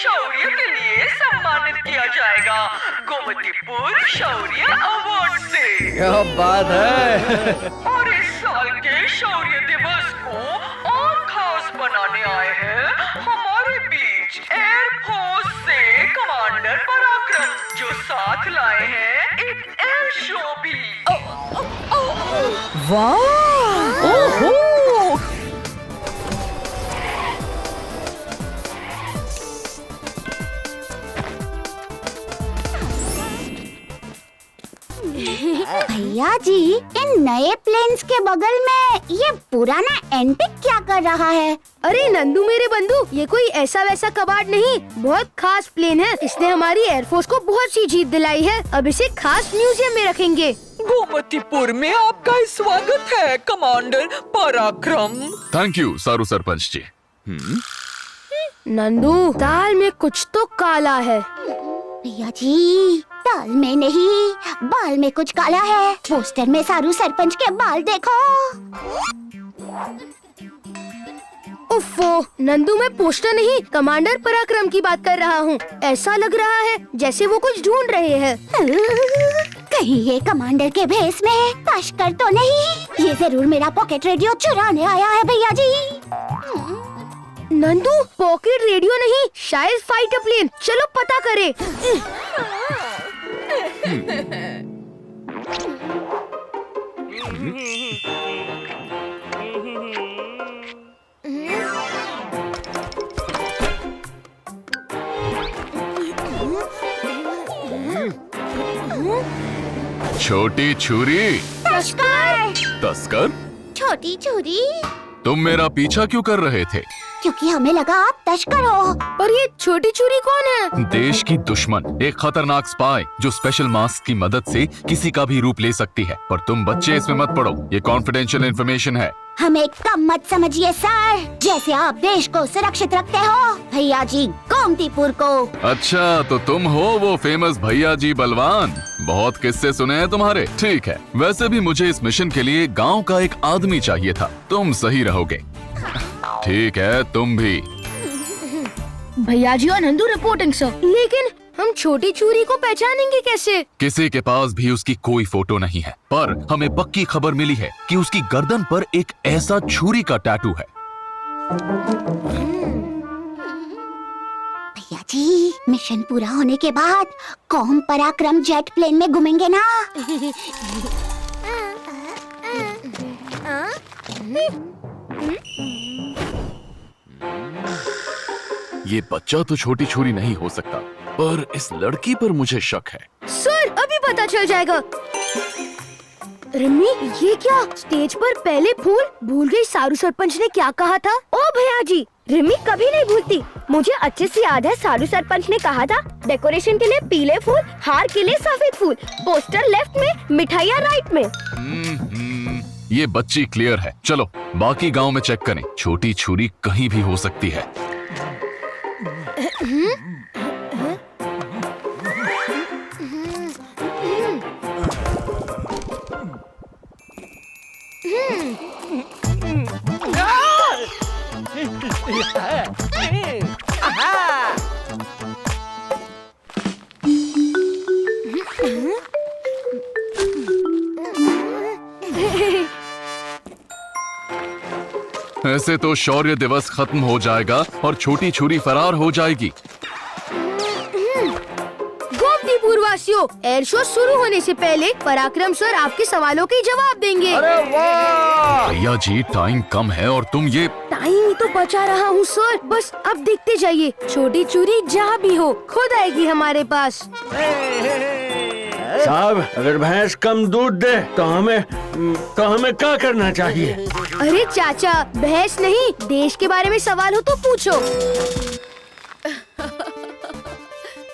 शौर्य के लिए सम्मानित किया जाएगा गोमतीपुर शौर्य अवार्ड से। क्या बात है। और इस साल के शौर्य दिवस को और खास बनाने आए हैं हमारे बीच एयरफोर्स से कमांडर पराक्रम, जो साथ लाए हैं एक एयर शो भी। वाह! ओहो! भैया जी, इन नए प्लेन्स के बगल में ये पुराना एंटिक क्या कर रहा है? अरे नंदू मेरे बंधु, ये कोई ऐसा वैसा कबाड़ नहीं, बहुत खास प्लेन है। इसने हमारी एयरफोर्स को बहुत सी जीत दिलाई है। अब इसे खास म्यूजियम में रखेंगे। गोमतीपुर में आपका स्वागत है कमांडर पराक्रम। थैंक यू सारू सरपंच जी। नंदू, दाल में कुछ तो काला है। भैया जी, दाल में नहीं, बाल में कुछ काला है। पोस्टर में सारू सरपंच के बाल देखो। उफ़्फ़ो, नंदू मैं पोस्टर नहीं, कमांडर पराक्रम की बात कर रहा हूँ। ऐसा लग रहा है जैसे वो कुछ ढूंढ रहे हैं। कहीं ये कमांडर के भेस में तस्कर तो नहीं? ये जरूर मेरा पॉकेट रेडियो चुराने आया है भैया जी। नंदू, पॉकेट रेडियो नहीं, शायद फाइटर प्लेन। चलो पता करें। छोटी छुरी। तस्कर! तस्कर, छोटी छुरी। तुम मेरा पीछा क्यों कर रहे थे? क्योंकि हमें लगा आप तस्कर हो। पर ये छोटी छुरी कौन है? देश की दुश्मन, एक खतरनाक स्पाई जो स्पेशल मास्क की मदद से किसी का भी रूप ले सकती है। पर तुम बच्चे इसमें मत पड़ो, ये कॉन्फिडेंशियल इन्फॉर्मेशन है। हमें कम मत समझिए सर, जैसे आप देश को सुरक्षित रखते हो भैया जी गोमतीपुर को। अच्छा, तो तुम हो वो फेमस भैया जी बलवान। बहुत किस्से सुने हैं तुम्हारे। ठीक है, वैसे भी मुझे इस मिशन के लिए गांव का एक आदमी चाहिए था। तुम सही रहोगे। ठीक है, तुम भी। भैया जी और नंदू रिपोर्टिंग सर। लेकिन हम छोटी छुरी को पहचानेंगे कैसे? किसी के पास भी उसकी कोई फोटो नहीं है, पर हमें पक्की खबर मिली है कि उसकी गर्दन पर एक ऐसा छुरी का टैटू है। भैया जी, मिशन पूरा होने के बाद कौम पराक्रम जेट प्लेन में घूमेंगे ना? ये बच्चा तो छोटी छुरी नहीं हो सकता, पर इस लड़की पर मुझे शक है। सर, अभी पता चल जाएगा। रिम्मी, ये क्या? स्टेज पर पहले फूल। भूल गई सारू सरपंच ने क्या कहा था? ओ भैया जी, रिम्मी कभी नहीं भूलती। मुझे अच्छे से याद है, सारू सरपंच ने कहा था डेकोरेशन के लिए पीले फूल, हार के लिए सफेद फूल, पोस्टर लेफ्ट में, मिठाइयाँ राइट में। ये बच्ची क्लियर है। चलो बाकी गांव में चेक करें। छोटी छुरी कहीं भी हो सकती है। ऐसे तो शौर्य दिवस खत्म हो जाएगा और छोटी छुरी फरार हो जाएगी। गोमतीपुर वासियों, एयर शो शुरू होने से पहले पराक्रम सर आपके सवालों के जवाब देंगे। अरे वाह! भैया जी, टाइम कम है और तुम ये टाइम ही तो बचा रहा हूँ सर, बस अब देखते जाइए। छोटी छुरी जहाँ भी हो खुद आएगी हमारे पास। साहब, अगर भैंस कम दूध दे तो हमें क्या करना चाहिए? अरे चाचा, बहस नहीं, देश के बारे में सवाल हो तो पूछो।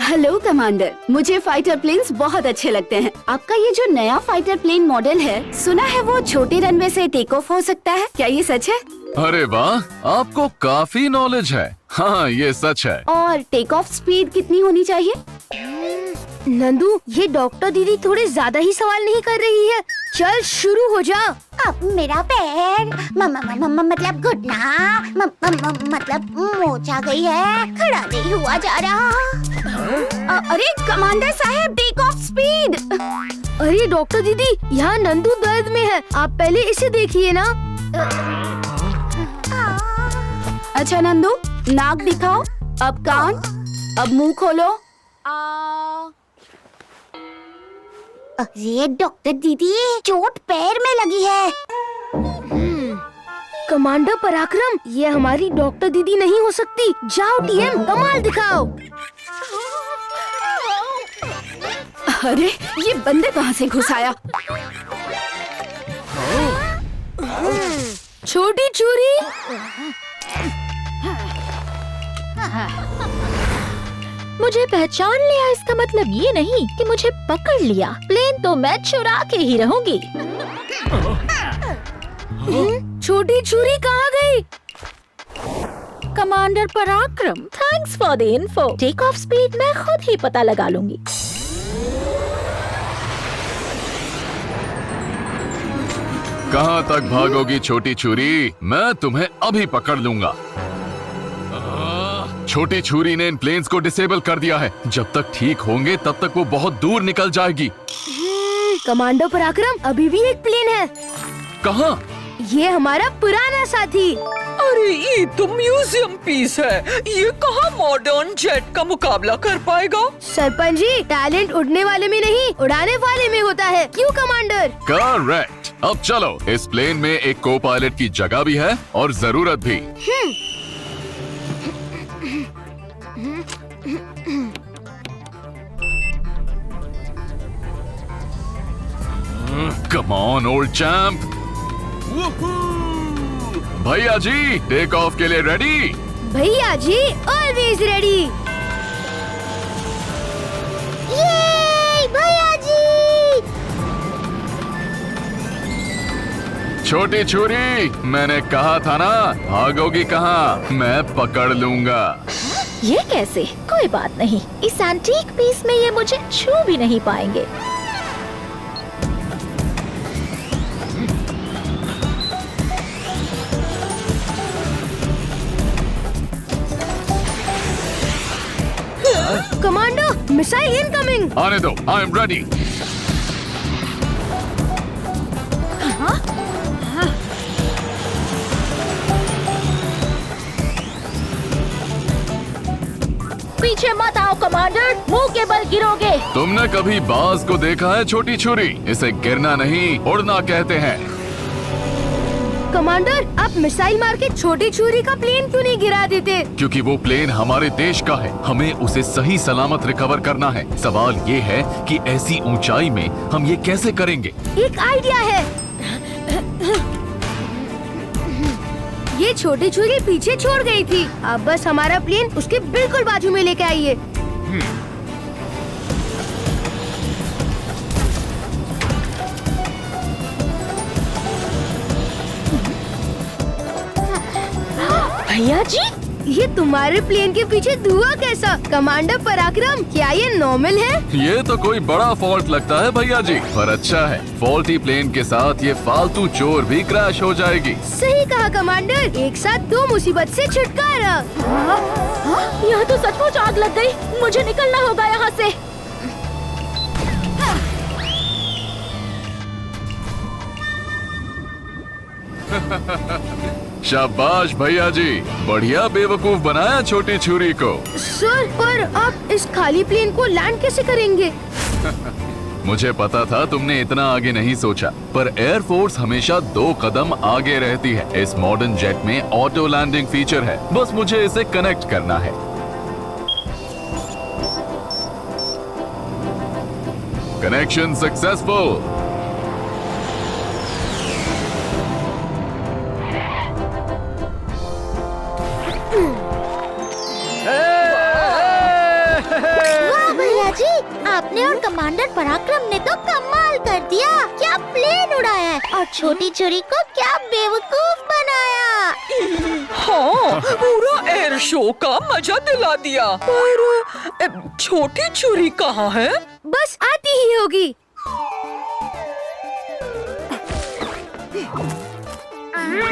हेलो कमांडर, मुझे फाइटर प्लेन्स बहुत अच्छे लगते हैं। आपका ये जो नया फाइटर प्लेन मॉडल है, सुना है वो छोटे रनवे से टेक ऑफ हो सकता है, क्या ये सच है? अरे वाह, आपको काफी नॉलेज है। हाँ, ये सच है। और टेक ऑफ स्पीड कितनी होनी चाहिए? नंदू, ये डॉक्टर दीदी थोड़े ज्यादा ही सवाल नहीं कर रही है? चल शुरू हो जा। अब मेरा पैर मतलब घुटना मतलब मोच आ गई है, खड़ा नहीं हुआ जा रहा। अरे कमांडर साहब, टेक ऑफ स्पीड। अरे डॉक्टर दीदी, यहाँ नंदू दर्द में है, आप पहले इसे देखिए ना। अच्छा नंदू, नाक दिखाओ, अब कान, अब मुंह खोलो। अरे डॉक्टर दीदी, चोट पैर में लगी है। कमांडर पराक्रम, ये हमारी डॉक्टर दीदी नहीं हो सकती। जाओ टीएम, कमाल दिखाओ। अरे ये बंदे कहाँ से घुस आया? छोटी चूरी, मुझे पहचान लिया इसका मतलब ये नहीं कि मुझे पकड़ लिया। प्लेन तो मैं चुरा के ही रहूंगी। छोटी चूरी कहाँ गई? Commander Parakram, thanks for the info. Take off speed मैं खुद ही पता लगा लूंगी। कहाँ तक भागोगी छोटी छुरी? मैं तुम्हें अभी पकड़ लूंगा। छोटी छुरी ने इन प्लेन्स को डिसेबल कर दिया है। जब तक ठीक होंगे तब तक वो बहुत दूर निकल जाएगी। कमांडर पराक्रम, अभी भी एक प्लेन है। कहाँ? ये हमारा पुराना साथी। अरे ये तो म्यूजियम पीस है, ये कहाँ मॉडर्न जेट का मुकाबला कर पाएगा? सरपंच जी, टैलेंट उड़ने वाले में नहीं, उड़ाने वाले में होता है, क्यों कमांडर? करेक्ट। अब चलो, इस प्लेन में एक को पायलट की जगह भी है और जरूरत भी। Come on old champ. भैया जी, टेक ऑफ के लिए रेडी? भैया जी ऑलवेज रेडी। ये भैया जी। छोटी छुरी, मैंने कहा था ना, भागोगी कहाँ? मैं पकड़ लूंगा। ये कैसे? कोई बात नहीं, इस एंटीक पीस में ये मुझे छू भी नहीं पाएंगे। Commando, missile incoming. आने दो, आई एम रेडी। पीछे मत आओ कमांडर, मुंह के बल गिरोगे। तुमने कभी बाज को देखा है छोटी छुरी? इसे गिरना नहीं, उड़ना कहते हैं। कमांडर, आप मिसाइल मार के छोटी छुरी का प्लेन क्यों नहीं गिरा देते? क्योंकि वो प्लेन हमारे देश का है, हमें उसे सही सलामत रिकवर करना है। सवाल ये है कि ऐसी ऊंचाई में हम ये कैसे करेंगे? एक आइडिया है। ये छोटी छुरी पीछे छोड़ गई थी, अब बस हमारा प्लेन उसके बिल्कुल बाजू में लेके आइए। भैया जी, ये तुम्हारे प्लेन के पीछे धुआं कैसा? कमांडर पराक्रम, क्या ये नॉर्मल है? ये तो कोई बड़ा फॉल्ट लगता है भैया जी, पर अच्छा है, फॉल्टी प्लेन के साथ ये फालतू चोर भी क्रैश हो जाएगी। सही कहा कमांडर, एक साथ दो मुसीबत से छुटकारा। यहाँ तो सचमुच आग लग गई, मुझे निकलना होगा यहाँ से। शाबाश भैया जी, बढ़िया बेवकूफ बनाया छोटी छुरी को। सर, पर आप इस खाली प्लेन को लैंड कैसे करेंगे? मुझे पता था तुमने इतना आगे नहीं सोचा, पर एयरफोर्स हमेशा 2 कदम आगे रहती है। इस मॉडर्न जेट में ऑटो लैंडिंग फीचर है, बस मुझे इसे कनेक्ट करना है। Connection successful. वाह भैया जी, आपने और कमांडर पराक्रम ने तो कमाल कर दिया। क्या प्लेन उड़ाया है और छोटी छुरी को क्या बेवकूफ बनाया। हाँ, पूरा एयर शो का मजा दिला दिया। पर छोटी छुरी कहाँ है? बस आती ही होगी।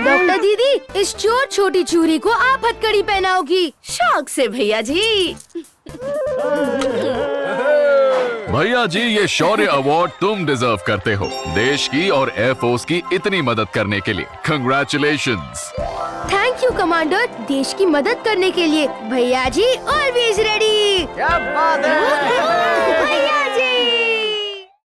डॉक्टर दीदी, इस चोर छोटी चूरी को आप हथकड़ी पहनाओगी। शौक से भैया जी। भैया जी, ये शौर्य अवार्ड तुम डिजर्व करते हो, देश की और एयरफोर्स की इतनी मदद करने के लिए। कंग्रेचुलेशंस। थैंक यू कमांडर, देश की मदद करने के लिए। भैया जी ऑलवेज रेडी। क्या बात है।